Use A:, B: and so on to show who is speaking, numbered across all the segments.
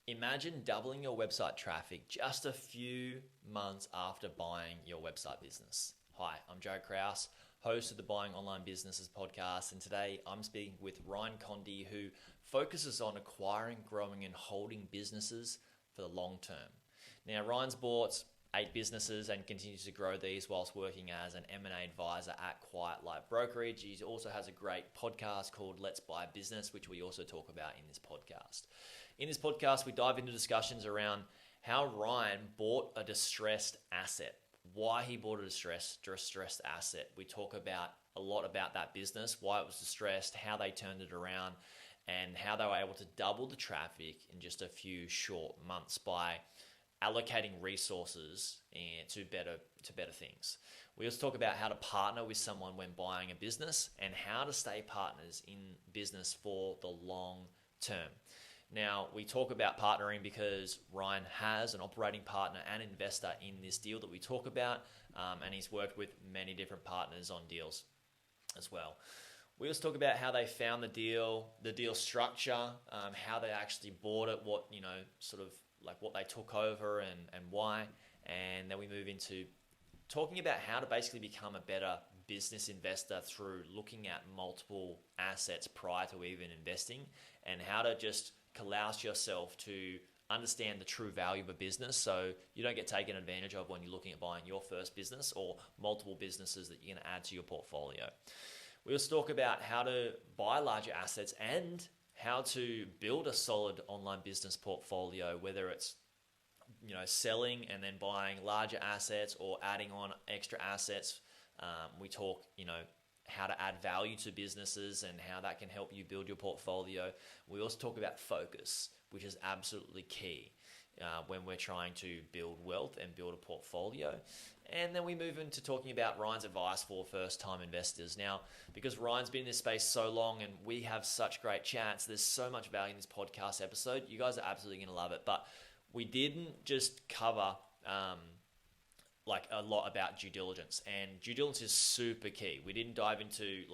A: Imagine doubling your website traffic just a few months after buying your website business. Hi, I'm Jaryd Krause, host of the Buying Online Businesses podcast, and today I'm speaking with Ryan Condie, who focuses on acquiring, growing, and holding businesses for the long term. Now, Ryan's bought 8 businesses and continues to grow these whilst working as an M&A advisor at QuietLight Brokerage. He also has a great podcast called Let's Buy Business, which we also talk about in this podcast. In this podcast, we dive into discussions around how Ryan bought a distressed asset, why he bought a distressed asset. We talk about a lot about that business, why it was distressed, how they turned it around, and how they were able to double the traffic in just a few short months by allocating resources to better things. We also talk about how to partner with someone when buying a business and how to stay partners in business for the long term. Now, we talk about partnering because Ryan has an operating partner and investor in this deal that we talk about, and he's worked with many different partners on deals as well. We also talk about how they found the deal structure, how they actually bought it, what what they took over and why, and then we move into talking about how to basically become a better business investor through looking at multiple assets prior to even investing, and how to just allows yourself to understand the true value of a business so you don't get taken advantage of when you're looking at buying your first business or multiple businesses that you're going to add to your portfolio. We also talk about how to buy larger assets and how to build a solid online business portfolio, whether it's selling and then buying larger assets or adding on extra assets. We talk how to add value to businesses and how that can help you build your portfolio. We also talk about focus, which is absolutely key when we're trying to build wealth and build a portfolio. And then we move into talking about Ryan's advice for first-time investors. Now, because Ryan's been in this space so long and we have such great chats, there's so much value in this podcast episode. You guys are absolutely going to love it. But we didn't just cover a lot about due diligence, and due diligence is super key. We didn't dive into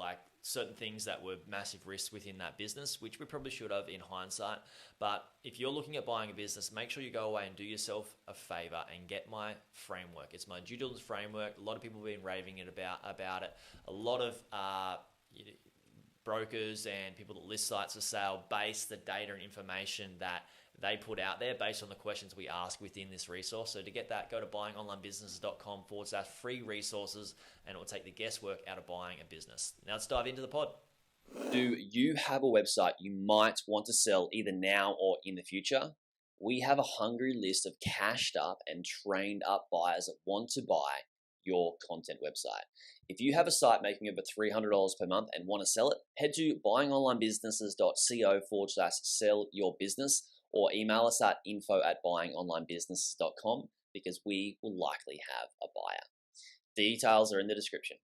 A: certain things that were massive risks within that business, which we probably should have in hindsight. But if you're looking at buying a business, make sure you go away and do yourself a favor and get my framework. It's my due diligence framework. A lot of people have been raving about it. A lot of brokers and people that list sites for sale base the data and information that they put out there based on the questions we ask within this resource. So to get that, go to buyingonlinebusinesses.com/free resources, and it will take the guesswork out of buying a business. Now let's dive into the pod. Do you have a website you might want to sell either now or in the future? We have a hungry list of cashed up and trained up buyers that want to buy your content website. If you have a site making over $300 per month and want to sell it, head to buyingonlinebusinesses.co/sell your business, or email us at info@buyingonlinebusinesses.com because we will likely have a buyer. Details are in the description.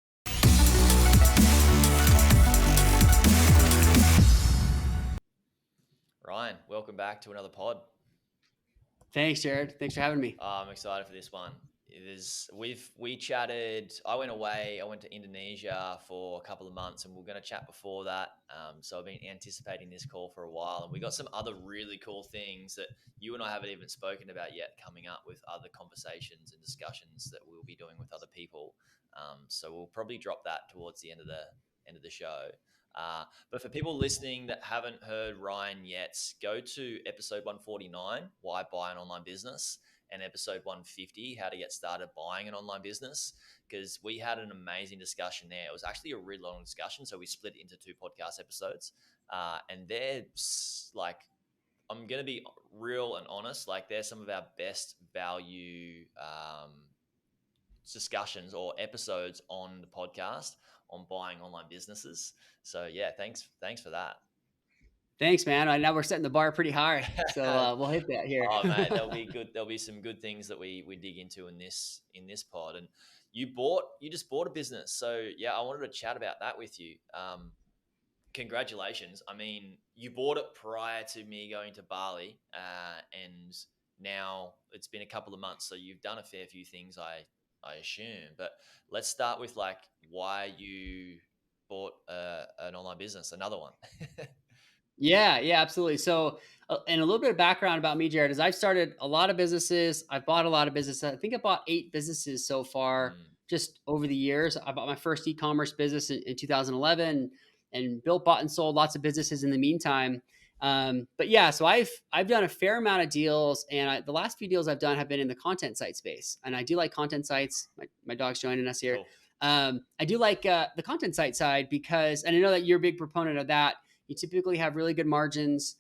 A: Ryan, welcome back to another pod.
B: Thanks, Jaryd. Thanks for having me.
A: I'm excited for this one. We chatted. I went away. I went to Indonesia for a couple of months, and we're going to chat before that. So I've been anticipating this call for a while, and we got some other really cool things that you and I haven't even spoken about yet coming up with other conversations and discussions that we'll be doing with other people. So we'll probably drop that towards the end of the show. But for people listening that haven't heard Ryan yet, go to episode 149, Why Buy an Online Business, and episode 150, How to Get Started Buying an Online Business, because we had an amazing discussion there. It was actually a really long discussion, so we split it into 2 podcast episodes. And they're I'm going to be real and honest, they're some of our best value discussions or episodes on the podcast on buying online businesses. So yeah, thanks for that.
B: Thanks, man. Now we're setting the bar pretty high, so we'll hit that here.
A: Oh man, there'll be some good things that we dig into in this pod. And you just bought a business, so yeah, I wanted to chat about that with you. Congratulations. I mean, you bought it prior to me going to Bali, and now it's been a couple of months, so you've done a fair few things, I assume. But let's start with why you bought an online business, another one.
B: Yeah, absolutely. So And a little bit of background about me, Jaryd, is I've started a lot of businesses. I've bought a lot of businesses. I think I bought 8 businesses so far
A: Mm,
B: just over the years. I bought my first e-commerce business in 2011 and built, bought, and sold lots of businesses in the meantime. But yeah, so I've done a fair amount of deals, and the last few deals I've done have been in the content site space, and I do like content sites. My dog's joining us here.
A: cool.
B: I do like the content site side because, and I know that you're a big proponent of that. You typically have really good margins.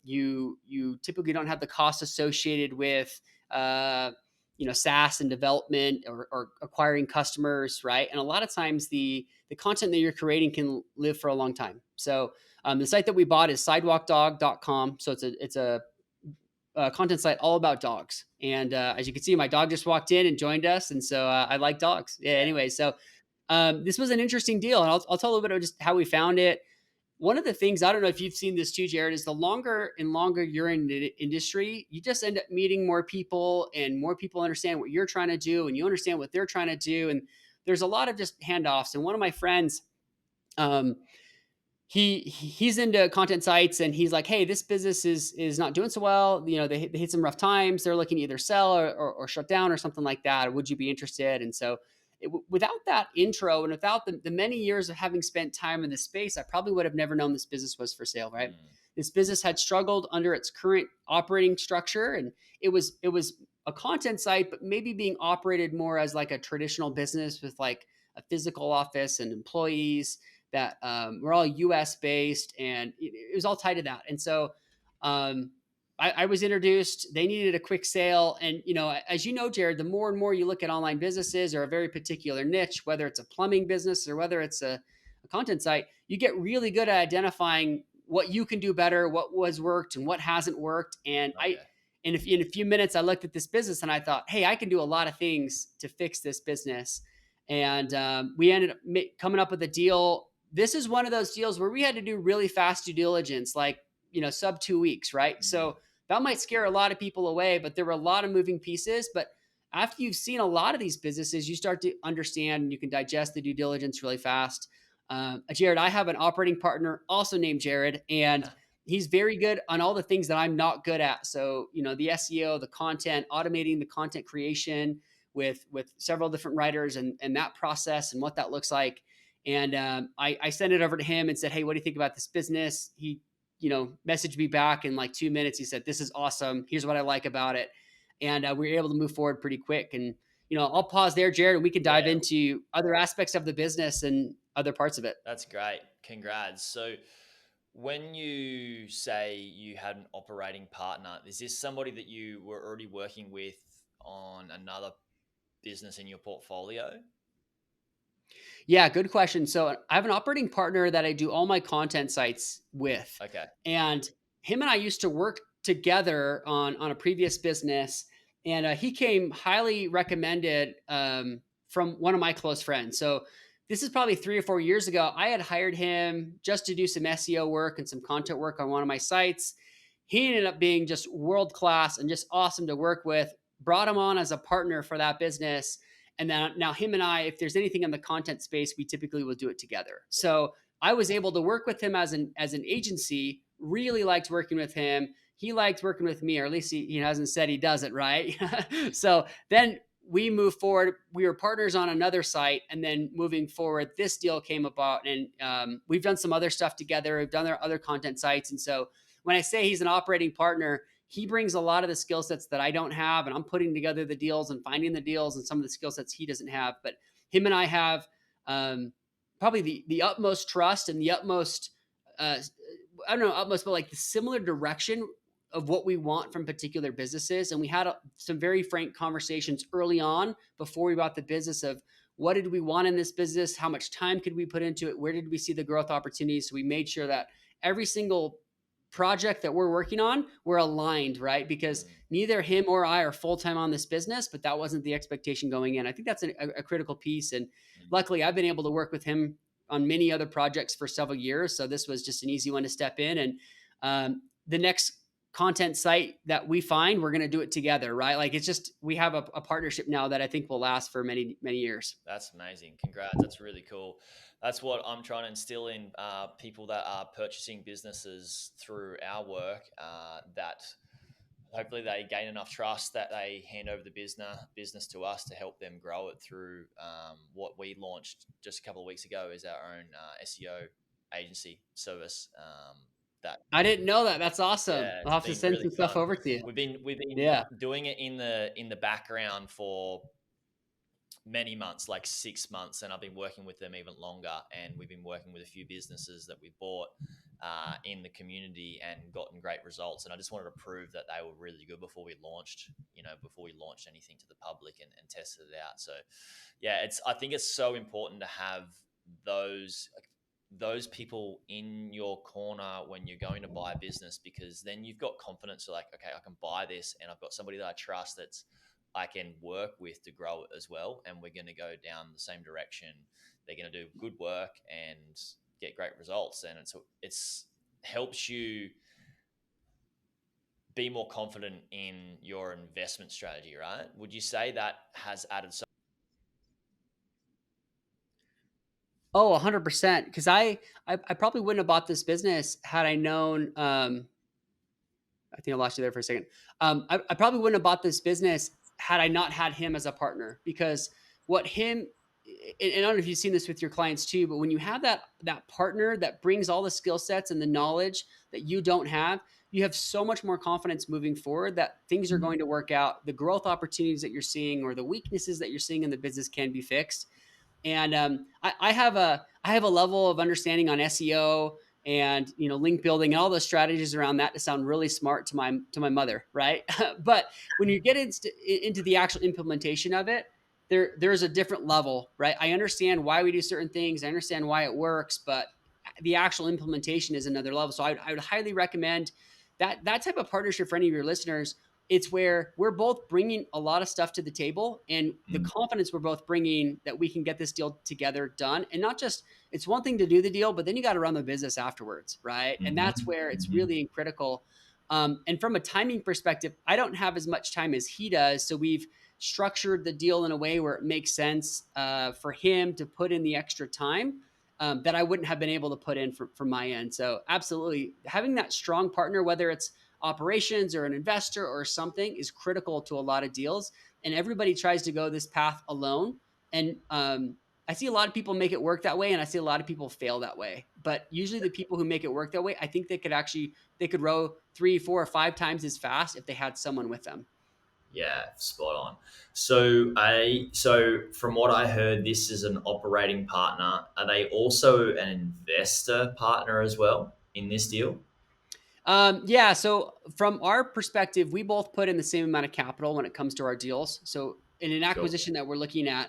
B: You typically don't have the costs associated with SaaS and development or acquiring customers, right? And a lot of times the content that you're creating can live for a long time. So the site that we bought is sidewalkdog.com. So it's a content site all about dogs. And as you can see, my dog just walked in and joined us, and so I like dogs. Yeah.
A: Yeah.
B: Anyway, so this was an interesting deal, and I'll tell a little bit of just how we found it. One of the things, I don't know if you've seen this too, Jaryd, is the longer and longer you're in the industry, you just end up meeting more people, and more people understand what you're trying to do, and you understand what they're trying to do. And there's a lot of just handoffs. And one of my friends, um, he's into content sites, and he's like, hey, this business is not doing so well. They hit some rough times. They're looking to either sell or shut down or something like that. Would you be interested? And so without that intro, and without the many years of having spent time in this space, I probably would have never known this business was for sale, right?
A: Mm,
B: This business had struggled under its current operating structure, and it was a content site, but maybe being operated more as like a traditional business with like a physical office and employees that were all US based, and it was all tied to that. And so um, I was introduced. They needed a quick sale. And, as you know, Jaryd, the more and more you look at online businesses or a very particular niche, whether it's a plumbing business or whether it's a content site, you get really good at identifying what you can do better, what was worked and what hasn't worked. And
A: okay.
B: in a few minutes, I looked at this business and I thought, hey, I can do a lot of things to fix this business. And we ended up coming up with a deal. This is one of those deals where we had to do really fast due diligence, like, sub 2 weeks, right?
A: Mm,
B: So that might scare a lot of people away, but there were a lot of moving pieces. But after you've seen a lot of these businesses, you start to understand and you can digest the due diligence really fast. Jaryd, I have an operating partner also named Jaryd, and he's very good on all the things that I'm not good at. So, the SEO, the content, automating the content creation with several different writers, and that process and what that looks like. And I sent it over to him and said, hey, what do you think about this business? He, messaged me back in like 2 minutes. He said, this is awesome. Here's what I like about it. And we were able to move forward pretty quick. And, I'll pause there, Jaryd, and we can dive
A: yeah.
B: into other aspects of the business and other parts of it.
A: That's great. Congrats. So, when you say you had an operating partner, is this somebody that you were already working with on another business in your portfolio?
B: Yeah, good question. So I have an operating partner that I do all my content sites with.
A: Okay.
B: And him and I used to work together on a previous business. And he came highly recommended from one of my close friends. So this is probably 3 or 4 years ago. I had hired him just to do some SEO work and some content work on one of my sites. He ended up being just world class and just awesome to work with. Brought him on as a partner for that business. And then now him and I, if there's anything in the content space, we typically will do it together. So I was able to work with him as an agency, really liked working with him. He liked working with me, or at least he hasn't said he doesn't, right? So then we moved forward. We were partners on another site. And then moving forward, this deal came about. And we've done some other stuff together. We've done our other content sites. And so when I say he's an operating partner, he brings a lot of the skill sets that I don't have, and I'm putting together the deals and finding the deals and some of the skill sets he doesn't have. But him and I have probably the utmost trust and the utmost, I don't know, utmost, but like the similar direction of what we want from particular businesses. And we had some very frank conversations early on before we bought the business of what did we want in this business? How much time could we put into it? Where did we see the growth opportunities? So we made sure that every single project that we're working on, we're aligned, right? Because
A: Mm,
B: neither him or I are full-time on this business, but that wasn't the expectation going in. I think that's a critical piece. And
A: mm,
B: luckily I've been able to work with him on many other projects for several years. So this was just an easy one to step in. And the next content site that we find, we're going to do it together, right? Like it's just, we have a partnership now that I think will last for many, many years.
A: That's amazing. Congrats. That's really cool. That's what I'm trying to instill in people that are purchasing businesses through our work, that hopefully they gain enough trust that they hand over the business to us to help them grow it through what we launched just a couple of weeks ago is our own SEO agency service. That
B: I didn't know that. That's awesome.
A: Yeah,
B: I'll
A: it's
B: have to
A: been
B: send
A: really
B: some stuff
A: fun.
B: over to you.
A: We've been
B: Yeah.
A: doing it in the background for many months, like 6 months, and I've been working with them even longer. And we've been working with a few businesses that we bought in the community and gotten great results. And I just wanted to prove that they were really good before we launched, anything to the public and tested it out. So yeah, I think it's so important to have those people in your corner when you're going to buy a business, because then you've got confidence. You're like, okay, I can buy this and I've got somebody that I trust that's I can work with to grow it as well. And we're going to go down the same direction. They're going to do good work and get great results. And it's helps you be more confident in your investment strategy, right? Would you say that has added so?
B: Oh, 100%. Because I probably wouldn't have bought this business had I known. I think I lost you there for a second. I probably wouldn't have bought this business had I not had him as a partner, because what him, and I don't know if you've seen this with your clients too, but when you have that partner that brings all the skill sets and the knowledge that you don't have, you have so much more confidence moving forward that things are going to work out. The growth opportunities that you're seeing or the weaknesses that you're seeing in the business can be fixed. And I have a level of understanding on SEO and link building and all those strategies around that to sound really smart to my mother, right? But when you get into the actual implementation of it, there's a different level, right? I understand why we do certain things, I understand why it works, but the actual implementation is another level. So I would highly recommend that type of partnership for any of your listeners. It's where we're both bringing a lot of stuff to the table, and the confidence we're both bringing that we can get this deal together done. And not just, it's one thing to do the deal, but then you got to run the business afterwards, right? And that's where it's really critical. And from a timing perspective, I don't have as much time as he does. So we've structured the deal in a way where it makes sense for him to put in the extra time that I wouldn't have been able to put in from my end. So absolutely, having that strong partner, whether it's operations or an investor or something, is critical to a lot of deals. And everybody tries to go this path alone. And I see a lot of people make it work that way, and I see a lot of people fail that way. But usually the people who make it work that way, I think they could row 3, 4, or 5 times as fast if they had someone with them.
A: Yeah, spot on. So from what I heard, this is an operating partner. Are they also an investor partner as well in this deal?
B: Yeah. So from our perspective, we both put in the same amount of capital when it comes to our deals. So in an
A: Cool.
B: acquisition that we're looking at,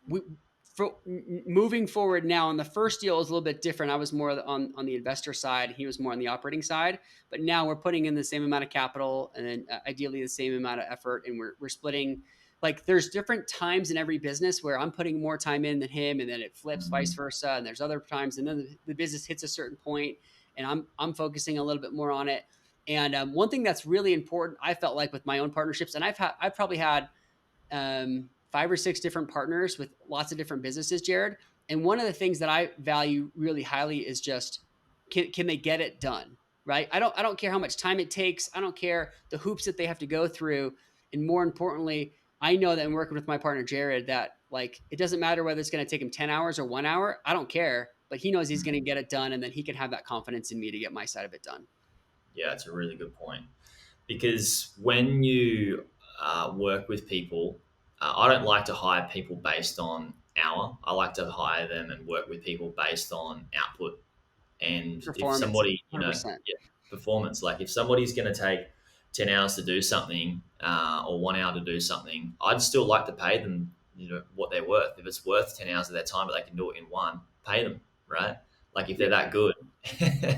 B: we moving forward now, on the first deal is a little bit different. I was more on the investor side. He was more on the operating side. But now we're putting in the same amount of capital, and then ideally the same amount of effort. And we're splitting. Like, there's different times in every business where I'm putting more time in than him, and then it flips vice versa. And there's other times, and then the business hits a certain point, and I'm focusing a little bit more on it. And one thing that's really important, I felt like, with my own partnerships, and I've probably had 5 or 6 different partners with lots of different businesses, Jaryd. And one of the things that I value really highly is just, can they get it done, right? I don't care how much time it takes. I don't care the hoops that they have to go through. And more importantly, I know that I'm working with my partner, Jaryd, that, like, it doesn't matter whether it's going to take him 10 hours or 1 hour. I don't care, but he knows he's going to get it done, and then he can have that confidence in me to get my side of it done.
A: Yeah, it's a really good point, because when you work with people, I don't like to hire people based on hour. I like to hire them and work with people based on output. And if
B: Performance,
A: somebody,
B: 100%.
A: performance, like if somebody's going to take 10 hours to do something or 1 hour to do something, I'd still like to pay them, what they're worth. If it's worth 10 hours of their time, but they can do it in one, pay them, right? Like if they're that good.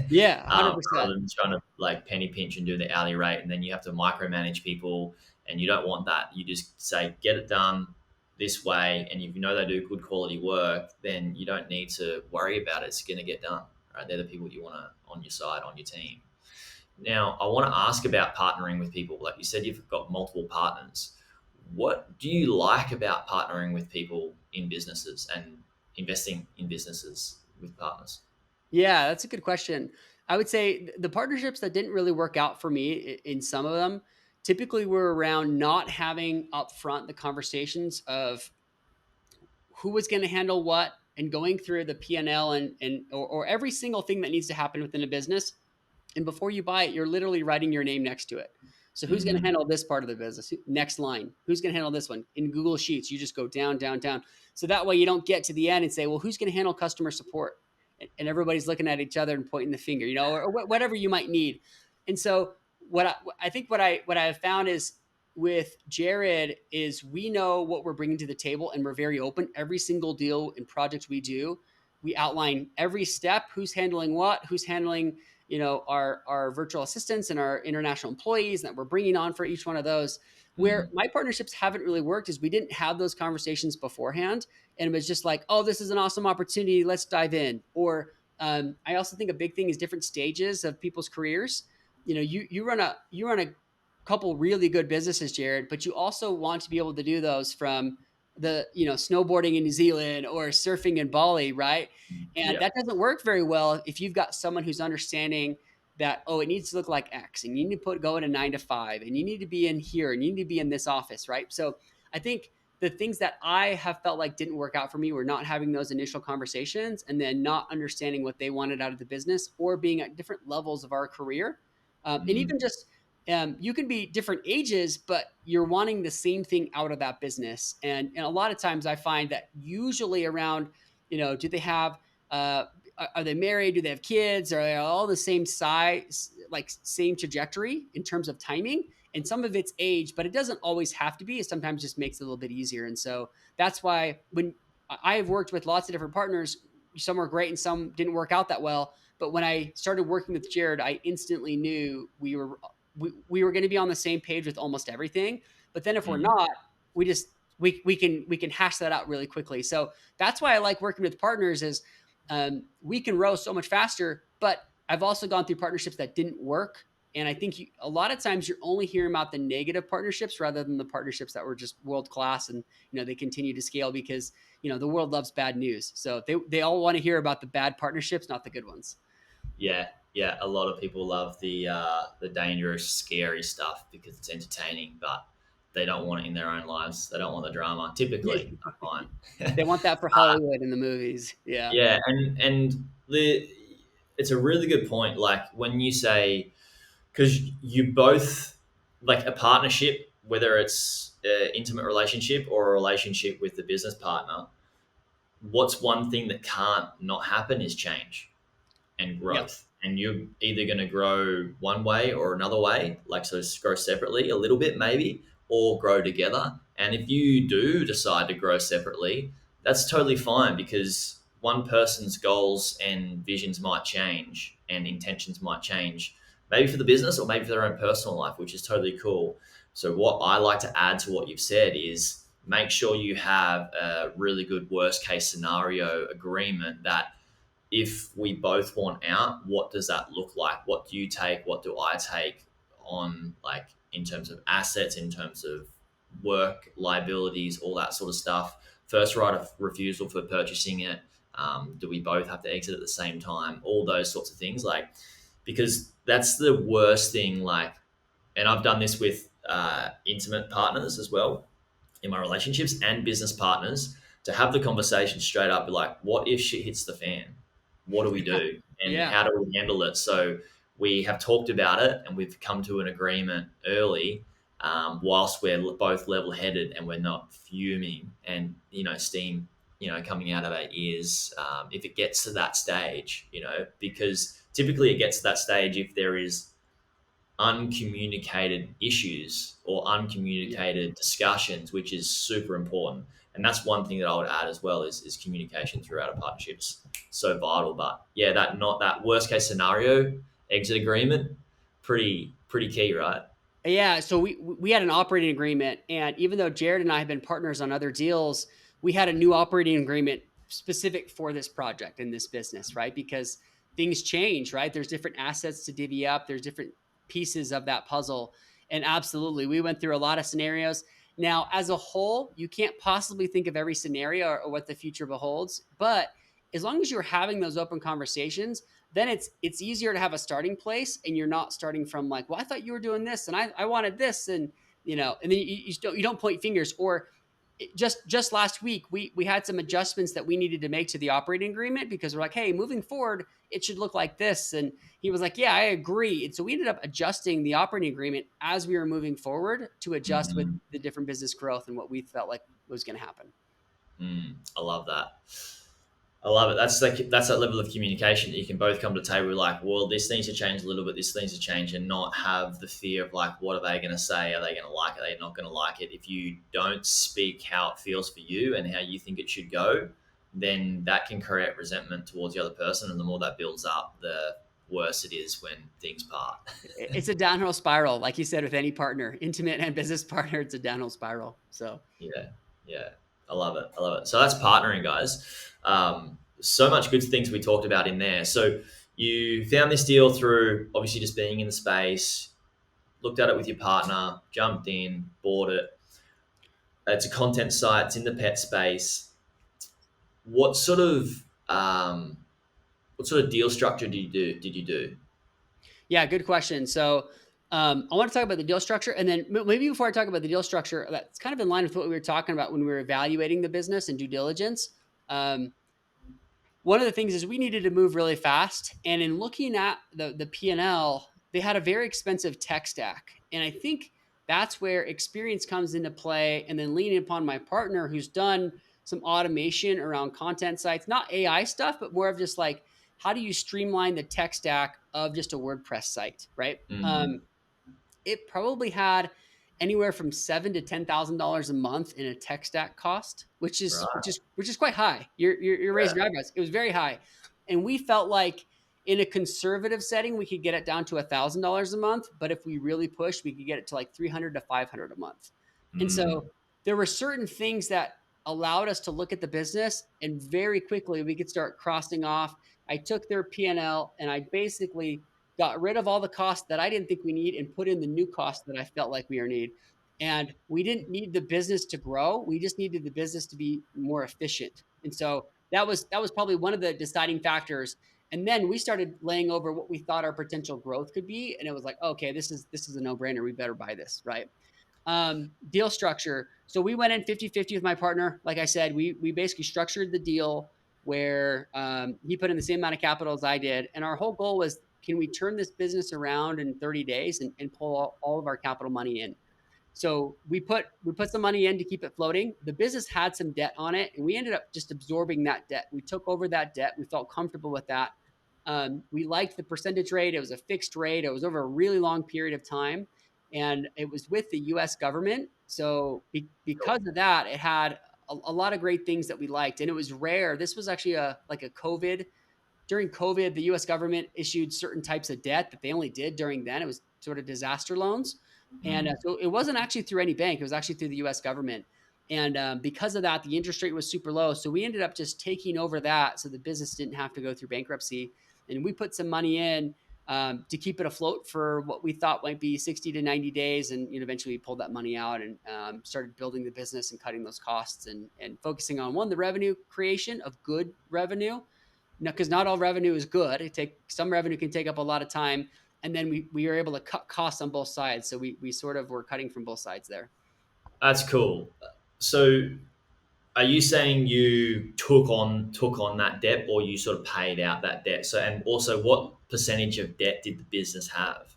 B: Yeah,
A: Rather
B: 100%.
A: than trying to like penny pinch and do the hourly rate, and then you have to micromanage people, and you don't want that. You just say, get it done this way, and if you know they do good quality work, then you don't need to worry about it. It's going to get done, right? They're the people you want to on your side, on your team. Now, I want to ask about partnering with people. Like you said, you've got multiple partners. What do you like about partnering with people in businesses and investing in businesses with partners?
B: Yeah, that's a good question. I would say the partnerships that didn't really work out for me in some of them typically were around not having upfront the conversations of who was going to handle what and going through the P&L or every single thing that needs to happen within a business. And before you buy it, you're literally writing your name next to it. So who's going to
A: Mm,
B: handle this part of the business? Next line. Who's going to handle this one? In Google Sheets, you just go down, down, down. So that way you don't get to the end and say, well, who's going to handle customer support? And everybody's looking at each other and pointing the finger, or whatever you might need. And so I think what I have found is with Jaryd is we know what we're bringing to the table and we're very open. Every single deal and project we do, we outline every step, who's handling what, who's handling our virtual assistants and our international employees that we're bringing on for each one of those. Where
A: mm,
B: my partnerships haven't really worked is we didn't have those conversations beforehand, and it was just like, oh, this is an awesome opportunity, let's dive in. Or I also think a big thing is different stages of people's careers. You run a couple really good businesses, Jaryd, but you also want to be able to do those from the snowboarding in New Zealand or surfing in Bali, right? And
A: yeah.
B: that doesn't work very well if you've got someone who's understanding that, oh, it needs to look like X, and you need to go in a 9 to 5, and you need to be in here, and you need to be in this office, right? So I think the things that I have felt like didn't work out for me were not having those initial conversations and then not understanding what they wanted out of the business or being at different levels of our career. And
A: Mm,
B: even just you can be different ages, but you're wanting the same thing out of that business. And a lot of times I find that usually around, do they have, uh, are they married? Do they have kids? Are they all the same size, like same trajectory in terms of timing? And some of it's age, but it doesn't always have to be. It sometimes just makes it a little bit easier. And so that's why when I've worked with lots of different partners, some were great and some didn't work out that well. But when I started working with Jaryd, I instantly knew we were going to be on the same page with almost everything. But then if we're
A: mm.
B: not, we just we can hash that out really quickly. So that's why I like working with partners is we can row so much faster. But I've also gone through partnerships that didn't work. And I think a lot of times you're only hearing about the negative partnerships rather than the partnerships that were just world class and they continue to scale because the world loves bad news. So they all want to hear about the bad partnerships, not the good ones.
A: Yeah, yeah. A lot of people love the dangerous, scary stuff because it's entertaining, but they don't want it in their own lives. They don't want the drama. Typically, I find.
B: They want that for Hollywood in the movies. Yeah.
A: Yeah, and it's a really good point. Like when you say, because you both like a partnership, whether it's an intimate relationship or a relationship with the business partner, what's one thing that can't not happen is change and
B: Yep.
A: growth. And you're either going to grow one way or another way, like so grow separately a little bit maybe, or grow together. And if you do decide to grow separately, that's totally fine because one person's goals and visions might change and intentions might change, maybe for the business or maybe for their own personal life, which is totally cool. So what I like to add to what you've said is make sure you have a really good worst case scenario agreement that if we both want out, what does that look like? What do you take? What do I take on, like, in terms of assets, in terms of work, liabilities, all that sort of stuff? First right of refusal for purchasing it. Do we both have to exit at the same time? All those sorts of things. Like, because that's the worst thing. Like, and I've done this with intimate partners as well in my relationships and business partners to have the conversation straight up, be like, what if shit hits the fan? What do we do? And
B: Yeah.
A: how do we handle it? So we have talked about it and we've come to an agreement early, whilst we're both level headed and we're not fuming and, steam, coming out of our ears, if it gets to that stage, because typically it gets to that stage if there is uncommunicated issues or
B: Yeah.
A: uncommunicated discussions, which is super important. And that's one thing that I would add as well is communication throughout a partnership's so vital. But yeah, that not that worst case scenario exit agreement, pretty key, right?
B: Yeah, so we had an operating agreement, and even though Jaryd and I have been partners on other deals, we had a new operating agreement specific for this project in this business, right? Because things change, right? There's different assets to divvy up. There's different pieces of that puzzle. And absolutely, we went through a lot of scenarios. Now, as a whole, you can't possibly think of every scenario or what the future beholds. But as long as you're having those open conversations, then it's easier to have a starting place, and you're not starting from like, well, I thought you were doing this, and I wanted this, and and then you don't point fingers. Or just last week, we had some adjustments that we needed to make to the operating agreement, because we're like, hey, moving forward, it should look like this. And he was like, yeah, I agree. And so we ended up adjusting the operating agreement as we were moving forward to adjust with the different business growth and what we felt like was going to happen.
A: I love that. I love it. That's that level of communication that you can both come to the table like, well, this needs to change a little bit, this needs to change, and not have the fear of like, what are they going to say? Are they going to like it? Are they not going to like it? If you don't speak how it feels for you and how you think it should go, then that can create resentment towards the other person. And the more that builds up, the worse it is when things part.
B: It's a downhill spiral. Like you said, with any partner, intimate and business partner, it's a downhill spiral. So
A: Yeah. I love it. So that's partnering, guys. So much good things we talked about in there. So you found this deal through obviously just being in the space, looked at it with your partner, jumped in, bought it. It's a content site. It's in the pet space. What sort of deal structure did you do?
B: Yeah, good question. So I want to talk about the deal structure, and then maybe before I talk about the deal structure, that's kind of in line with what we were talking about when we were evaluating the business and due diligence. One of the things is we needed to move really fast, and in looking at the P&L, they had a very expensive tech stack, and I think that's where experience comes into play. And then leaning upon my partner, who's done some automation around content sites, not AI stuff, but more of just like, how do you streamline the tech stack of just a WordPress site, right? It probably had anywhere from $7,000 to $10,000 a month in a tech stack cost, which is quite high. You're raising your eyebrows. It was very high, and we felt like in a conservative setting, we could get it down to $1,000 a month. But if we really pushed, we could get it to like $300 to $500 a month. And so there were certain things that allowed us to look at the business, and very quickly we could start crossing off. I took their P&L and I basically got rid of all the costs that I didn't think we need and put in the new costs that I felt like we need. And we didn't need the business to grow. We just needed the business to be more efficient. And so that was probably one of the deciding factors. And then we started laying over what we thought our potential growth could be. And it was like, okay, this is a no-brainer. We better buy this, right? Deal structure. So we went in 50-50 with my partner. Like I said, we basically structured the deal where he put in the same amount of capital as I did. And our whole goal was, can we turn this business around in 30 days and pull all of our capital money in? So we put some money in to keep it floating. The business had some debt on it, and we ended up just absorbing that debt. We took over that debt. We felt comfortable with that. We liked the percentage rate. It was a fixed rate. It was over a really long period of time, and it was with the U.S. government. So because of that, it had a lot of great things that we liked, and it was rare. This was actually during COVID, the U.S. government issued certain types of debt that they only did during then. It was sort of disaster loans. And so it wasn't actually through any bank. It was actually through the U.S. government. And because of that, the interest rate was super low. So we ended up just taking over that so the business didn't have to go through bankruptcy. And we put some money in to keep it afloat for what we thought might be 60 to 90 days. And eventually we pulled that money out and started building the business and cutting those costs and focusing on, the revenue creation of good revenue. Because not all revenue is good. Some revenue can take up a lot of time. And then we were able to cut costs on both sides. So we sort of were cutting from both sides there.
A: That's cool. So are you saying you took on that debt, or you sort of paid out that debt? So, and also, what percentage of debt did the business have?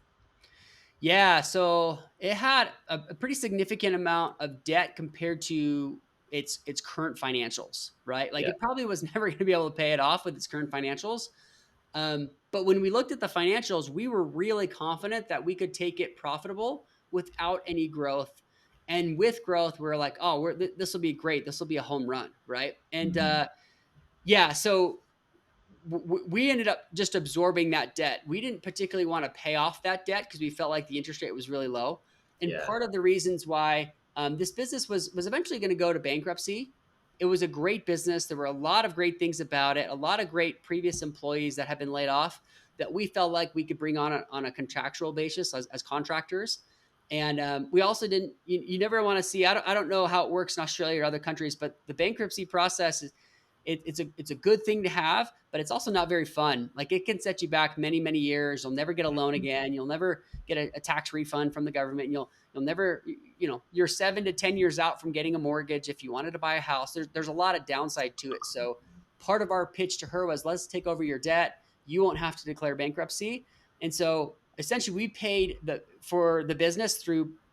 B: Yeah, so it had a pretty significant amount of debt compared to its current financials, right? Like it probably was never going to be able to pay it off with its current financials. But when we looked at the financials, we were really confident that we could take it profitable without any growth. And with growth, we're like, oh, this will be great. This will be a home run, right? And so we ended up just absorbing that debt. We didn't particularly want to pay off that debt because we felt like the interest rate was really low. And part of the reasons why this business was eventually going to go to bankruptcy. It was a great business. There were a lot of great things about it, a lot of great previous employees that had been laid off. that we felt like we could bring on a contractual basis as contractors. And we also didn't, you never want to see, I don't know how it works in Australia or other countries, but the bankruptcy process is, it's a good thing to have, but it's also not very fun. Like it can set you back many, many years. You'll never get a loan again. You'll never get a tax refund from the government. You'll never, you're 7 to 10 years out from getting a mortgage. If you wanted to buy a house, there's a lot of downside to it. So part of our pitch to her was, let's take over your debt. You won't have to declare bankruptcy. And so essentially we paid for the business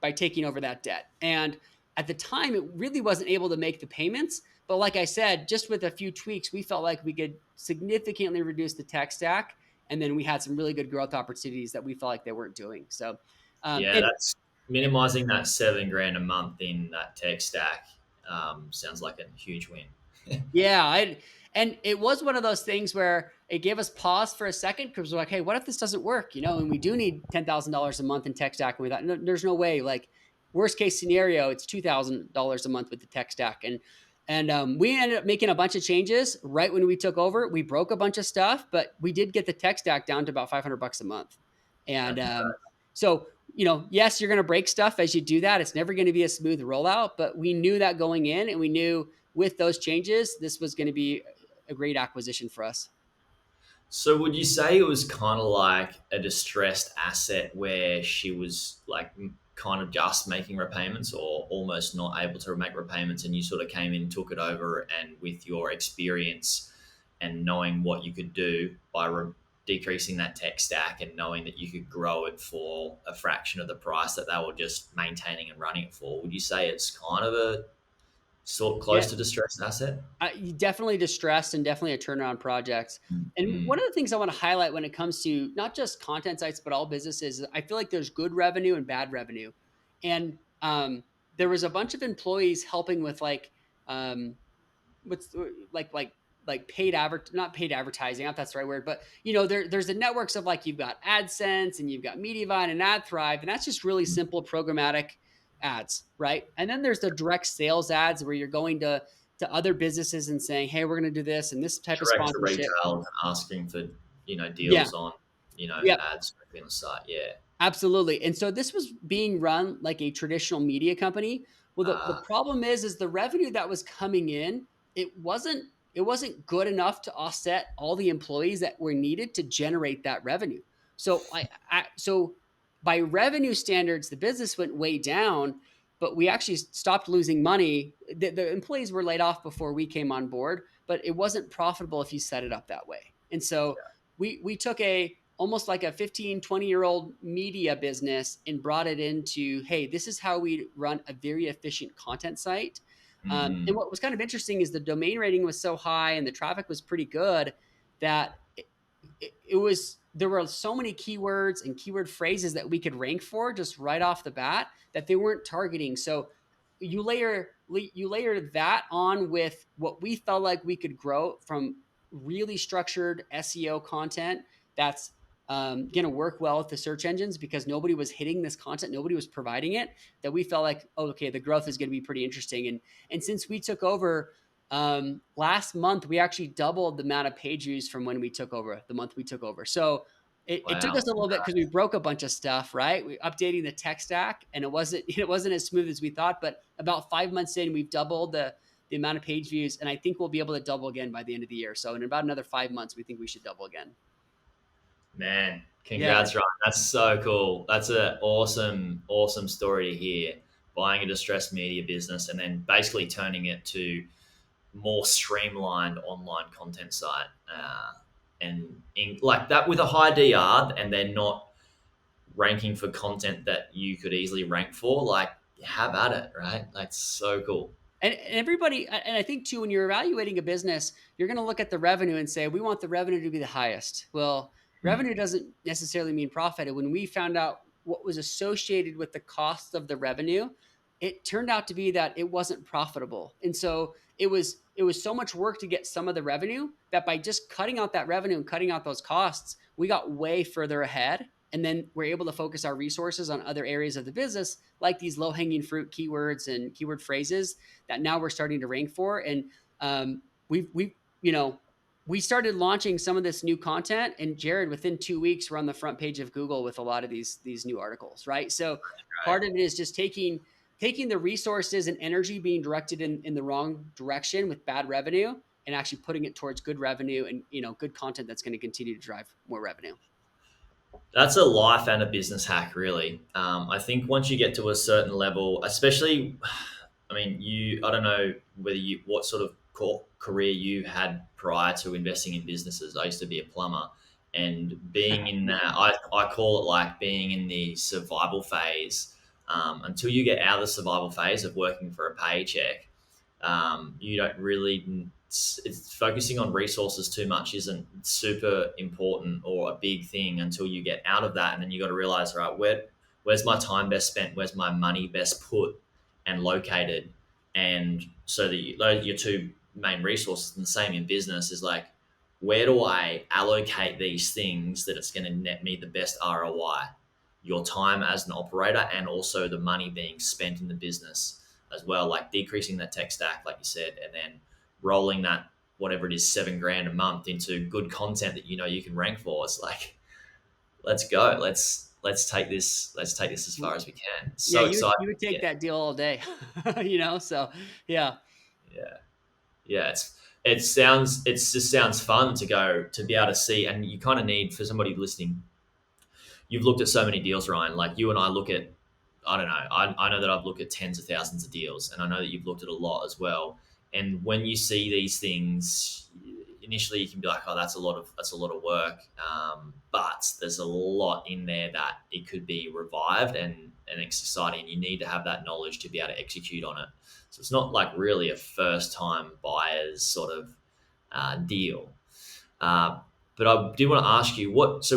B: by taking over that debt. And at the time, it really wasn't able to make the payments. But like I said, just with a few tweaks, we felt like we could significantly reduce the tech stack. And then we had some really good growth opportunities that we felt like they weren't doing. So,
A: That's minimizing that $7,000 a month in that tech stack. Sounds like a huge win.
B: Yeah. And it was one of those things where it gave us pause for a second because we're like, hey, what if this doesn't work? And we do need $10,000 a month in tech stack. And we thought, no, there's no way. Like worst case scenario, it's $2,000 a month with the tech stack. And we ended up making a bunch of changes right when we took over. We broke a bunch of stuff, but we did get the tech stack down to about $500 a month. And so, yes, you're going to break stuff as you do that. It's never going to be a smooth rollout, but we knew that going in, and we knew with those changes, this was going to be a great acquisition for us.
A: So would you say it was kind of like a distressed asset where she was like kind of just making repayments or almost not able to make repayments, and you sort of came in, took it over, and with your experience and knowing what you could do by decreasing that tech stack and knowing that you could grow it for a fraction of the price that they were just maintaining and running it for, would you say it's kind of a sort of close to distressed asset?
B: Definitely distressed and definitely a turnaround project. And one of the things I want to highlight when it comes to not just content sites, but all businesses, I feel like there's good revenue and bad revenue. And there was a bunch of employees helping with not paid advertising, not that's the right word, but there's the networks of like, you've got AdSense and you've got Mediavine and AdThrive, and that's just really simple programmatic ads, right? And then there's the direct sales ads where you're going to other businesses and saying, hey, we're going to do this and this type of sponsorship.
A: Direct to retail and asking for, deals on, ads on the site. Yeah.
B: Absolutely. And so this was being run like a traditional media company. Well, the problem is the revenue that was coming in, it wasn't good enough to offset all the employees that were needed to generate that revenue. So so by revenue standards, the business went way down, but we actually stopped losing money. The employees were laid off before we came on board, but it wasn't profitable if you set it up that way. And so we took almost like a 15, 20-year-old media business and brought it into, hey, this is how we run a very efficient content site. And what was kind of interesting is the domain rating was so high and the traffic was pretty good that there were so many keywords and keyword phrases that we could rank for just right off the bat that they weren't targeting. So you layer that on with what we felt like we could grow from really structured SEO content that's going to work well with the search engines because nobody was hitting this content, nobody was providing it, that we felt like, oh, okay, the growth is going to be pretty interesting. And since we took over last month, we actually doubled the amount of page views from when we took over, the month we took over. So it took us a little bit because we broke a bunch of stuff, right? We updating the tech stack and it wasn't as smooth as we thought, but about 5 months in, we've doubled the amount of page views. And I think we'll be able to double again by the end of the year. So in about another 5 months, we think we should double again.
A: Man, congrats, Ryan. That's so cool. That's an awesome, awesome story to hear. Buying a distressed media business and then basically turning it to more streamlined online content site. And like that with a high DR, and they're not ranking for content that you could easily rank for, like have at it, right? That's so cool.
B: And everybody, and I think too, when you're evaluating a business, you're going to look at the revenue and say, we want the revenue to be the highest. Well, revenue doesn't necessarily mean profit. And when we found out what was associated with the cost of the revenue, it turned out to be that it wasn't profitable. And so it was so much work to get some of the revenue that by just cutting out that revenue and cutting out those costs, we got way further ahead. And then we're able to focus our resources on other areas of the business, like these low-hanging fruit keywords and keyword phrases that now we're starting to rank for. And we've we started launching some of this new content, and Jaryd, within 2 weeks, we're on the front page of Google with a lot of these new articles, right? So
A: Right.
B: part of it is just taking the resources and energy being directed in the wrong direction with bad revenue, and actually putting it towards good revenue and good content that's going to continue to drive more revenue.
A: That's a life and a business hack, really. I think once you get to a certain level, especially, I mean, I don't know what sort of career you had prior to investing in businesses. I used to be a plumber, and being in that, I call it like being in the survival phase. Until you get out of the survival phase of working for a paycheck, you don't really, it's focusing on resources too much isn't super important or a big thing until you get out of that. And then you got to realize, right, where's my time best spent? Where's my money best put and located? And so those your two main resources, and the same in business, is like, where do I allocate these things that it's going to net me the best ROI? Your time as an operator, and also the money being spent in the business as well, like decreasing that tech stack, like you said, and then rolling that, whatever it is, $7,000 a month into good content that you can rank for. It's like, let's go. Let's take this as far as we can.
B: Yeah,
A: So excited.
B: you would take
A: Yeah.
B: that deal all day, So yeah.
A: Yeah. Yeah. It just sounds fun to be able to see, and you kind of need, for somebody listening, you've looked at so many deals, Ryan. Like you and I look at, I don't know, I know that I've looked at tens of thousands of deals, and I know that you've looked at a lot as well. And when you see these things, initially you can be like, oh, that's a lot of work. But there's a lot in there that it could be revived and exciting. And you need to have that knowledge to be able to execute on it. So it's not like really a first time buyer's sort of deal. But I do want to ask you, what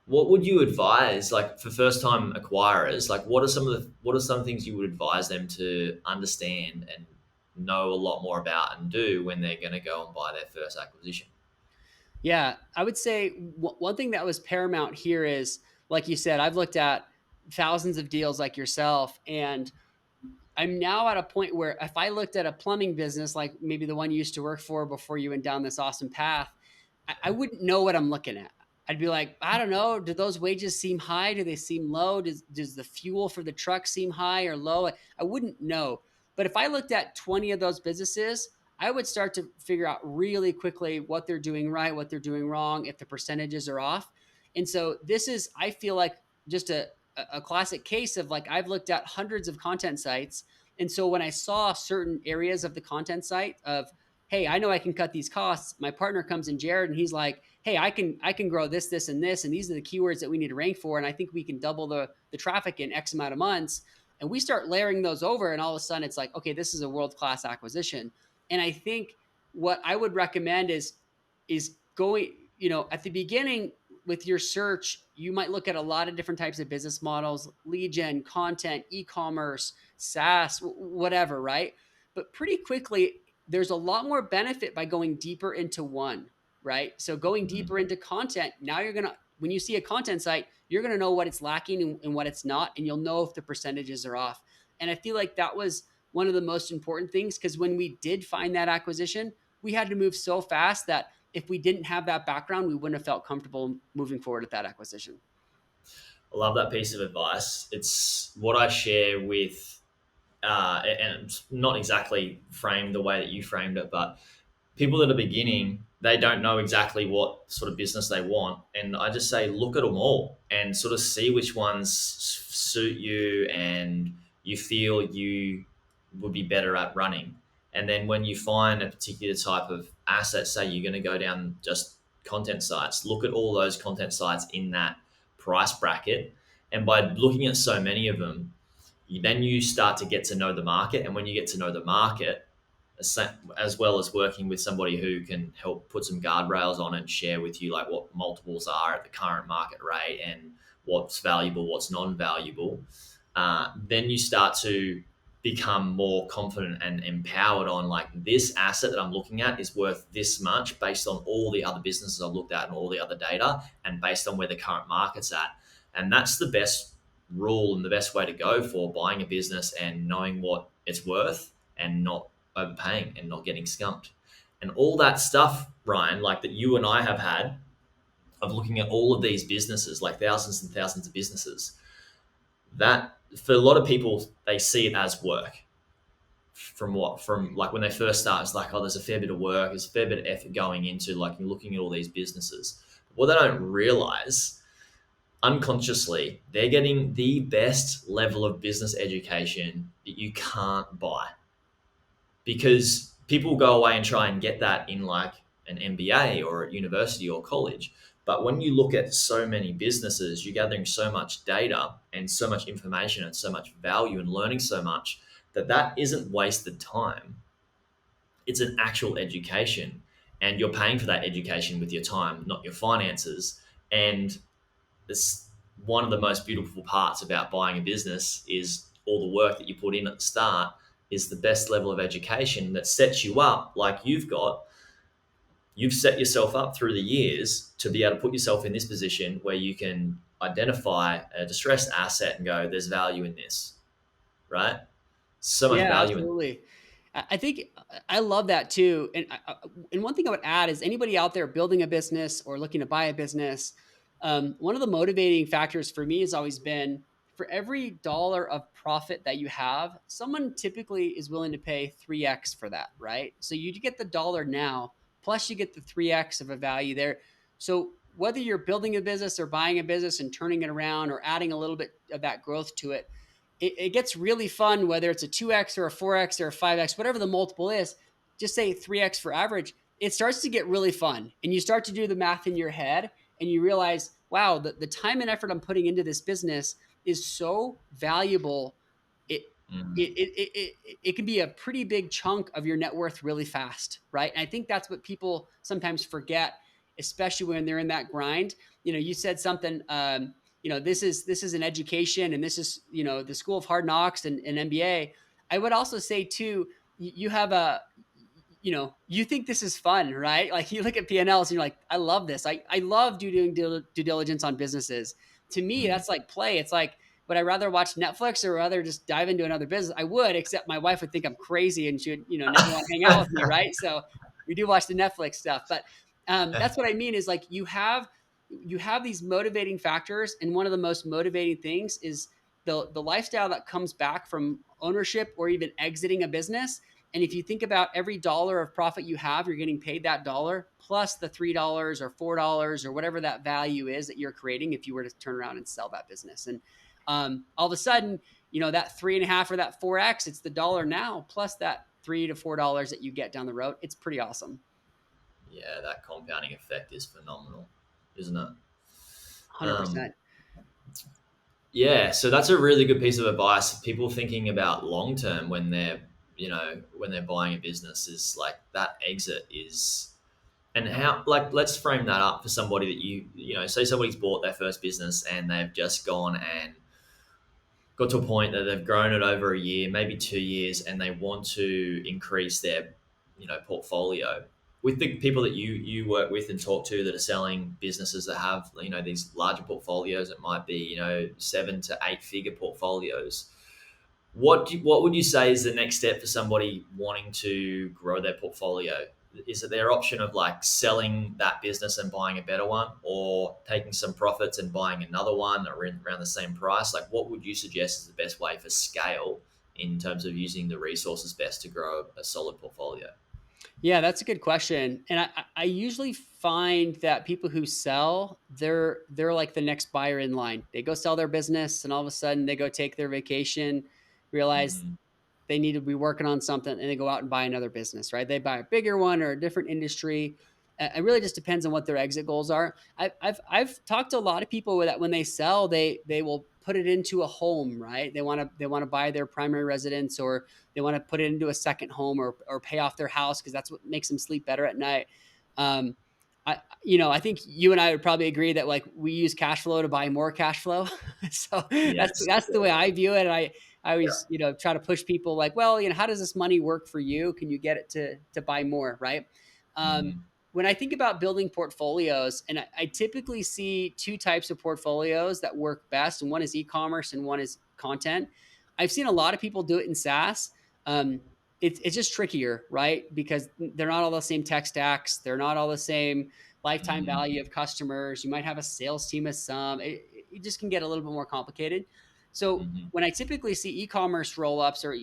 A: would you advise, like, for first time acquirers? Like, what are some things you would advise them to understand and know a lot more about and do when they're going to go and buy their first acquisition?
B: Yeah, I would say one thing that was paramount here is, like you said, I've looked at thousands of deals like yourself, and I'm now at a point where if I looked at a plumbing business, like maybe the one you used to work for before you went down this awesome path, I wouldn't know what I'm looking at. I'd be like, I don't know. Do those wages seem high? Do they seem low? Does the fuel for the truck seem high or low? I wouldn't know. But if I looked at 20 of those businesses, I would start to figure out really quickly what they're doing right, what they're doing wrong, if the percentages are off. And so this is, I feel like, just a classic case of, like, I've looked at hundreds of content sites. And so when I saw certain areas of the content site of, hey, I know I can cut these costs, my partner comes in, Jaryd, and he's like, hey, I can grow this, and this, and these are the keywords that we need to rank for. And I think we can double the traffic in X amount of months. And we start layering those over, and all of a sudden it's like, okay, this is a world-class acquisition. And I think what I would recommend is going, at the beginning with your search, you might look at a lot of different types of business models, lead gen, content, e-commerce, SaaS, whatever, right? But pretty quickly, there's a lot more benefit by going deeper into one, right? So going deeper into content, now when you see a content site, you're going to know what it's lacking and what it's not, and you'll know if the percentages are off. And I feel like that was one of the most important things, because when we did find that acquisition, we had to move so fast that if we didn't have that background, we wouldn't have felt comfortable moving forward with that acquisition.
A: I love that piece of advice. It's what I share with, and it's not exactly framed the way that you framed it, but people that are beginning, they don't know exactly what sort of business they want. And I just say, look at them all and sort of see which ones suit you and you feel you would be better at running. And then when you find a particular type of asset, say you're going to go down just content sites, look at all those content sites in that price bracket. And by looking at so many of them, then you start to get to know the market. And when you get to know the market, as well as working with somebody who can help put some guardrails on and share with you, like, what multiples are at the current market rate and what's valuable, what's non-valuable, then you start to become more confident and empowered on, like, this asset that I'm looking at is worth this much based on all the other businesses I've looked at and all the other data and based on where the current market's at. And that's the best rule and the best way to go for buying a business and knowing what it's worth and not overpaying and not getting skumped. And all that stuff, Ryan, like that you and I have had of looking at all of these businesses, like thousands and thousands of businesses, that for a lot of people, they see it as work. From like when they first start, it's like, oh, there's a fair bit of work, there's a fair bit of effort going into like looking at all these businesses. What they don't realize, unconsciously, they're getting the best level of business education that you can't buy, because people go away and try and get that in like an MBA or at university or college. But when you look at so many businesses, you're gathering so much data and so much information and so much value and learning so much that that isn't wasted time. It's an actual education, and you're paying for that education with your time, not your finances. And this, one of the most beautiful parts about buying a business is all the work that you put in at the start is the best level of education that sets you up like you've set yourself up through the years to be able to put yourself in this position where you can identify a distressed asset and go, there's value in this, right? So much
B: Yeah,
A: value in.
B: absolutely. I think I love that too. And one thing I would add is anybody out there building a business or looking to buy a business, one of the motivating factors for me has always been for every dollar of profit that you have, someone typically is willing to pay 3x for that, right? So you get the dollar now, plus you get the 3x of a value there. So whether you're building a business or buying a business and turning it around or adding a little bit of that growth to it, it gets really fun, whether it's a 2x or a 4x or a 5x, whatever the multiple is, just say 3x for average. It starts to get really fun. And you start to do the math in your head and you realize, wow, the time and effort I'm putting into this business is so valuable. It, it can be a pretty big chunk of your net worth really fast, right? And I think that's what people sometimes forget, especially when they're in that grind. You said something, this is an education, and this is, the school of hard knocks and MBA. I would also say too, you have you think this is fun, right? Like you look at P&Ls and you're like, I love this. I love doing due diligence on businesses. To me, that's like play. It's like, would I rather watch Netflix or rather just dive into another business? I would, except my wife would think I'm crazy and she would, never want to hang out with me, right? So we do watch the Netflix stuff, but that's what I mean is like you have these motivating factors, and one of the most motivating things is the lifestyle that comes back from ownership or even exiting a business. And if you think about every dollar of profit you have, you're getting paid that dollar plus the $3 or $4 or whatever that value is that you're creating if you were to turn around and sell that business. And all of a sudden, that 3.5 or that 4x, it's the dollar now plus that $3 to $4 that you get down the road. It's pretty awesome.
A: Yeah, that compounding effect is phenomenal, isn't it?
B: 100%.
A: Yeah, so that's a really good piece of advice. People thinking about long term when they're buying a business is like that exit is, and how, like, let's frame that up for somebody that say somebody's bought their first business and they've just gone and got to a point that they've grown it over a year, maybe 2 years, and they want to increase their portfolio. With the people that you work with and talk to that are selling businesses that have these larger portfolios, it might be 7 to 8 figure portfolios. What would you say is the next step for somebody wanting to grow their portfolio? Is it their option of like selling that business and buying a better one, or taking some profits and buying another one around the same price? Like, what would you suggest is the best way for scale in terms of using the resources best to grow a solid portfolio?
B: Yeah, that's a good question. And I usually find that people who sell, they're like the next buyer in line. They go sell their business and all of a sudden they go take their vacation, realize they need to be working on something, and they go out and buy another business, right? They buy a bigger one or a different industry. It really just depends on what their exit goals are. I've talked to a lot of people that when they sell, they will put it into a home, right? They want to buy their primary residence, or they want to put it into a second home, or pay off their house because that's what makes them sleep better at night. I think you and I would probably agree that like we use cash flow to buy more cash flow. So
A: Yes.
B: that's the way I view it. And I always, try to push people like, well, how does this money work for you? Can you get it to buy more? Right. When I think about building portfolios, and I typically see two types of portfolios that work best, and one is e-commerce and one is content. I've seen a lot of people do it in SaaS. it's just trickier, right? Because they're not all the same tech stacks. They're not all the same lifetime
A: Mm,
B: value of customers. You might have a sales team of some. It just can get a little bit more complicated. So
A: mhm,
B: when I typically see e-commerce roll-ups or,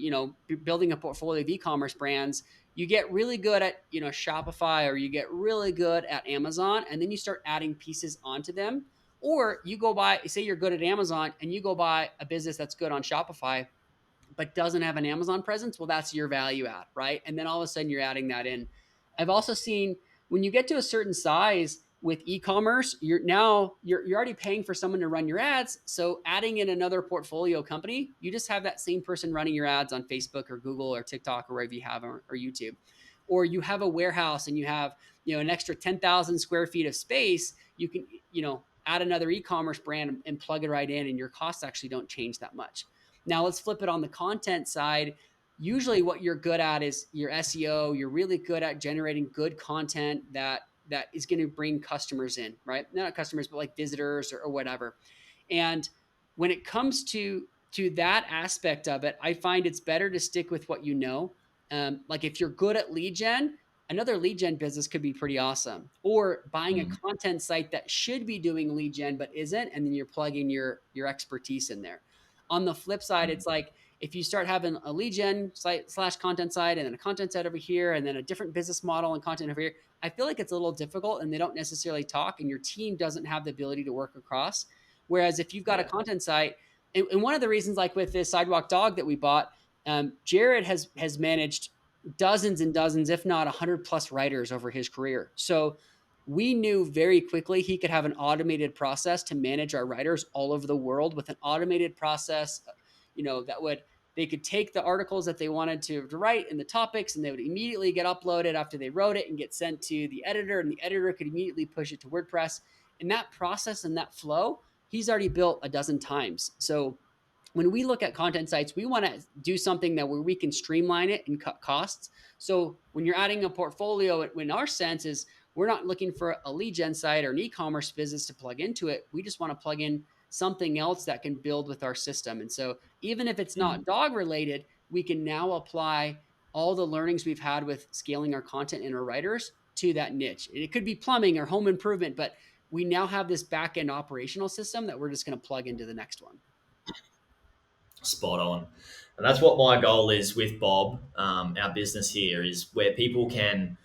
B: building a portfolio of e-commerce brands, you get really good at, Shopify, or you get really good at Amazon, and then you start adding pieces onto them. Or you go buy, say you're good at Amazon and you go buy a business that's good on Shopify but doesn't have an Amazon presence, well, that's your value add, right? And then all of a sudden you're adding that in. I've also seen when you get to a certain size with e-commerce, you're already paying for someone to run your ads. So adding in another portfolio company, you just have that same person running your ads on Facebook or Google or TikTok or wherever you have or YouTube. Or you have a warehouse and you have, an extra 10,000 square feet of space, you can, add another e-commerce brand and plug it right in, and your costs actually don't change that much. Now let's flip it on the content side. Usually what you're good at is your SEO. You're really good at generating good content that is going to bring customers in, right? Not customers, but like visitors or whatever. And when it comes to that aspect of it, I find it's better to stick with what you know. Like if you're good at lead gen, another lead gen business could be pretty awesome. Or buying a
A: mm,
B: content site that should be doing lead gen but isn't, and then you're plugging your expertise in there. On the flip side,
A: mm,
B: it's like if you start having a lead gen site / content site and then a content site over here and then a different business model and content over here, I feel like it's a little difficult and they don't necessarily talk and your team doesn't have the ability to work across. Whereas if you've got a
A: yeah.
B: content site, and one of the reasons, like with this sidewalk dog that we bought, Jaryd has managed dozens and dozens, if not 100 plus writers over his career. So we knew very quickly he could have an automated process to manage our writers all over the world with an automated process, that would they could take the articles that they wanted to write and the topics, and they would immediately get uploaded after they wrote it and get sent to the editor, and the editor could immediately push it to WordPress. And that process and that flow, he's already built a dozen times. So when we look at content sites, we want to do something that where we can streamline it and cut costs. So when you're adding a portfolio, in our sense is we're not looking for a lead gen site or an e-commerce business to plug into it. We just want to plug in something else that can build with our system. And so even if it's
A: Mm.
B: not dog related, we can now apply all the learnings we've had with scaling our content and our writers to that niche. It could be plumbing or home improvement, but we now have this back end operational system that we're just going to plug into the next one.
A: Spot on. And that's what my goal is with Bob, our business here, is where people can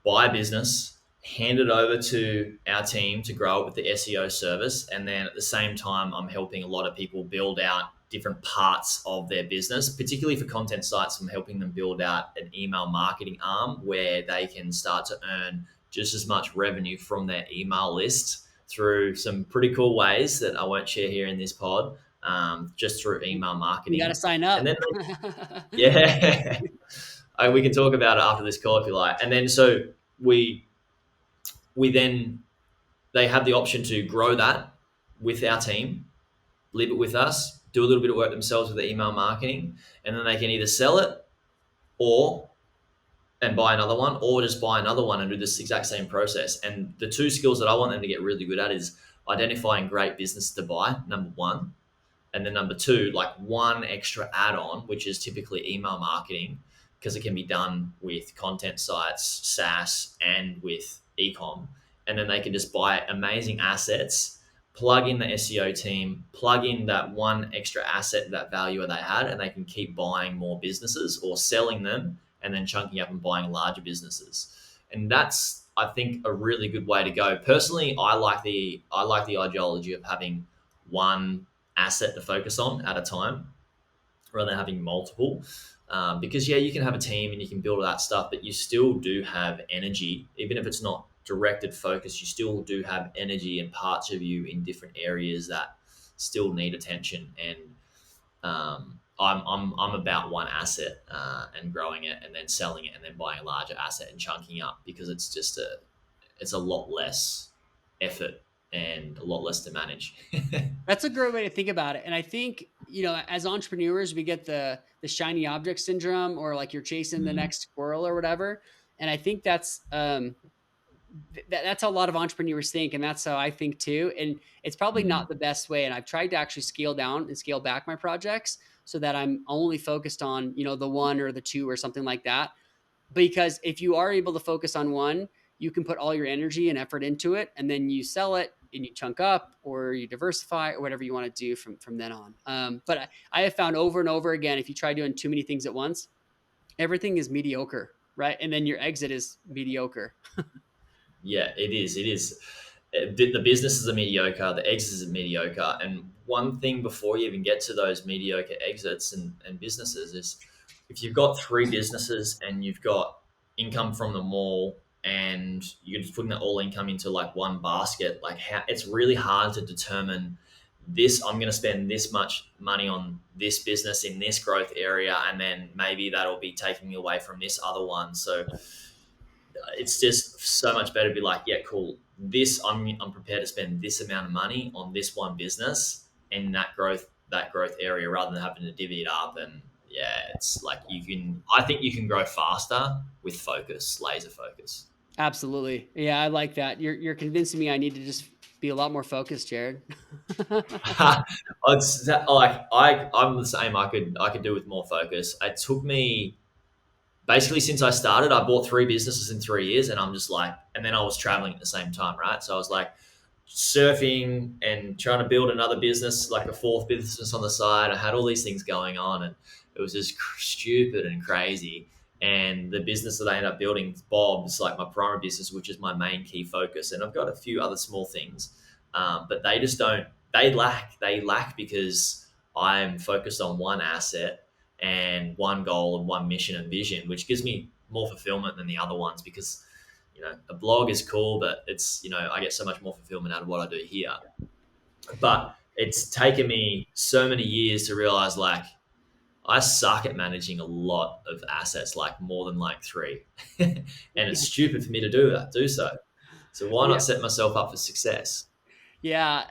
A: buy a business, hand it over to our team to grow it with the SEO service. And then at the same time, I'm helping a lot of people build out different parts of their business, particularly for content sites. I'm helping them build out an email marketing arm where they can start to earn just as much revenue from their email list through some pretty cool ways that I won't share here in this pod, just through email
B: You got to
A: marketing.
B: sign
A: And
B: up.
A: then, yeah, we can talk about it after this call if you like. And then so we we then they have the option to grow that with our team, leave it with us, do a little bit of work themselves with the email marketing, and then they can either sell it or and buy another one, or just buy another one and do this exact same process. And the two skills that I want them to get really good at is identifying great business to buy, number one, and then number two, like one extra add-on, which is typically email marketing, because it can be done with content sites, SaaS, and with ecom. And then they can just buy amazing assets, plug in the SEO team, plug in that one extra asset, that value they had, and they can keep buying more businesses or selling them and then chunking up and buying larger businesses. And that's, I think, a really good way to go. Personally, I like the ideology of having one asset to focus on at a time rather than having multiple. Because yeah, you can have a team and you can build all that stuff, but you still do have energy, even if it's not directed focus. You still do have energy and parts of you in different areas that still need attention. And I'm about one asset and growing it, and then selling it, and then buying a larger asset and chunking up, because it's a lot less effort and a lot less to manage.
B: That's a great way to think about it. And I think, as entrepreneurs, we get the shiny object syndrome, or like you're chasing the
A: Mm,
B: next squirrel or whatever. And I think that's that's how a lot of entrepreneurs think, and that's how I think too. And it's probably
A: Mm.
B: not the best way. And I've tried to actually scale down and scale back my projects so that I'm only focused on, the one or the two or something like that. Because if you are able to focus on one, you can put all your energy and effort into it, and then you sell it and you chunk up or you diversify or whatever you want to do from then on. But I have found over and over again, if you try doing too many things at once, everything is mediocre, right? And then your exit is mediocre.
A: Yeah, it is. It is. The businesses are mediocre, the exits are mediocre. And one thing before you even get to those mediocre exits and businesses is if you've got three businesses and you've got income from them all and you're just putting that all income into like one basket, like how it's really hard to determine this, I'm going to spend this much money on this business in this growth area, and then maybe that'll be taking me away from this other one. So it's just so much better to be like, yeah, cool. This I'm prepared to spend this amount of money on this one business and that growth area rather than having to divvy it up. And yeah, it's like I think you can grow faster with focus, laser focus.
B: Absolutely. Yeah, I like that. You're convincing me I need to just be a lot more focused, Jaryd.
A: It's like I'm the same. I could do with more focus. It took me basically since I started, I bought three businesses in 3 years, and I'm just like, and then I was traveling at the same time, right? So I was like surfing and trying to build another business, like a fourth business on the side. I had all these things going on, and it was just stupid and crazy. And the business that I ended up building, Bob's, like my primary business, which is my main key focus, and I've got a few other small things, but they just don't. They lack because I'm focused on one asset and one goal and one mission and vision, which gives me more fulfillment than the other ones because, a blog is cool, but it's, I get so much more fulfillment out of what I do here. But it's taken me so many years to realize like I suck at managing a lot of assets, like more than like three. And it's stupid for me to do so. So why
B: Yeah.
A: not set myself up for success?
B: Yeah,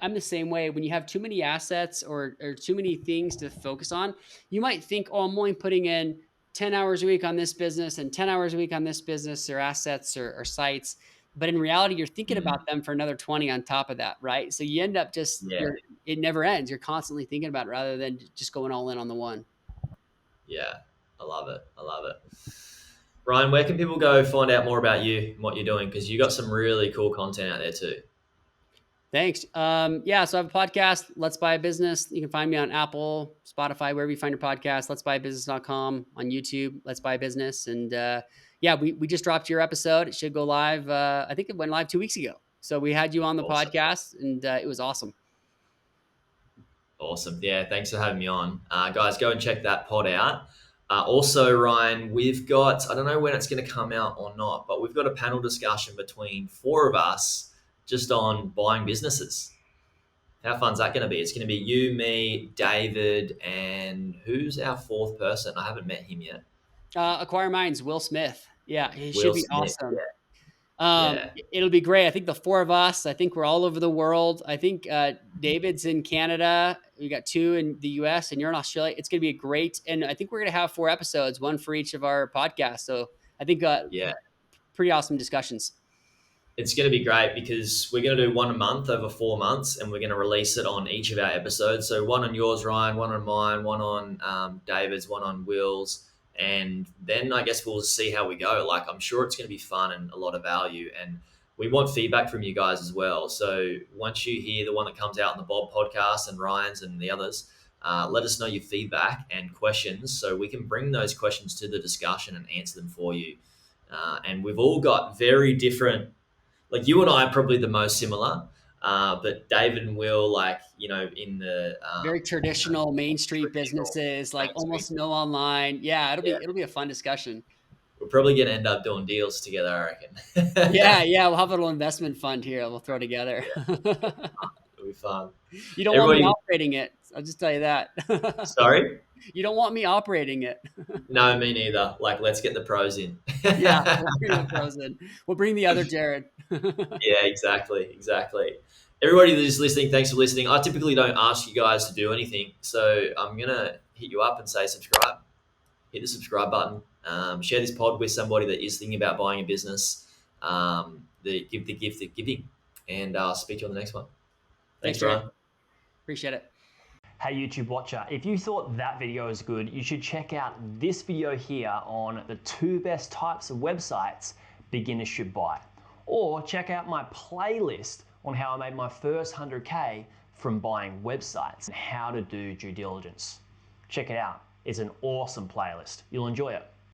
B: I'm the same way. When you have too many assets or too many things to focus on, you might think, oh, I'm only putting in 10 hours a week on this business and 10 hours a week on this business or assets or sites. But in reality, you're thinking
A: Mm,
B: about them for another 20 on top of that, right? So you end up
A: yeah,
B: it never ends. You're constantly thinking about it rather than just going all in on the one.
A: yeah. I love it. I love it. Ryan, where can people go find out more about you and what you're doing? Because you got some really cool content out there too.
B: Thanks. Yeah, so I have a podcast, Let's Buy a Business. You can find me on Apple, Spotify, wherever you find your podcast, Let's Buy a Business.com, on YouTube, Let's Buy a Business. And yeah, we just dropped your episode. It should go live. I think it went live 2 weeks ago. So we had you on the
A: Awesome.
B: podcast and it was awesome.
A: Awesome. Yeah, thanks for having me on. Guys, go and check that pod out. Also, Ryan, we've got, I don't know when it's going to come out or not, but we've got a panel discussion between four of us just on buying businesses. How fun's that going to be? It's going to be you, me, David, and who's our fourth person? I haven't met him yet.
B: Acquire Minds, Will Smith. Yeah, he
A: Will
B: should be
A: Smith.
B: awesome.
A: Yeah.
B: It'll be great. I think the four of us, I think we're all over the world. I think David's in Canada. We got two in the US and you're in Australia. It's going to be great. And I think we're going to have 4 episodes, one for each of our podcasts. So I think
A: Yeah.
B: pretty awesome discussions.
A: It's going to be great because we're going to do one a month over 4 months, and we're going to release it on each of our episodes. So one on yours, Ryan, one on mine, one on David's, one on Will's, and then I guess we'll see how we go. Like I'm sure it's going to be fun and a lot of value, and we want feedback from you guys as well. So once you hear the one that comes out in the Bob podcast and Ryan's and the others, let us know your feedback and questions so we can bring those questions to the discussion and answer them for you. And we've all got very different, like you and I are probably the most similar, but David and Will, like, in the
B: Very traditional Main Street
A: traditional
B: businesses, like
A: mainstream.
B: almost no online. Yeah, it'll
A: Yeah,
B: be a fun discussion.
A: we're probably going to end up doing deals together, I reckon.
B: Yeah, yeah, we'll have a little investment fund here. We'll throw together.
A: Yeah, it'll be fun.
B: You don't want me
A: Everybody,
B: operating it. I'll just tell you that.
A: sorry?
B: You don't want me operating it.
A: No, me neither. Like, let's get the pros in.
B: Yeah, we'll bring the pros in. We'll bring the other Jaryd.
A: Yeah, exactly. Everybody that is listening, thanks for listening. I typically don't ask you guys to do anything, so I'm gonna hit you up and say subscribe. Hit the subscribe button. Share this pod with somebody that is thinking about buying a business. the gift of giving. And I'll speak to you on the next one. Thanks,
B: Jaryd.
A: Ryan.
B: Appreciate it.
C: Hey YouTube watcher, if you thought that video was good, you should check out this video here on the 2 best types of websites beginners should buy. Or check out my playlist on how I made my first 100K from buying websites and how to do due diligence. Check it out. It's an awesome playlist. You'll enjoy it.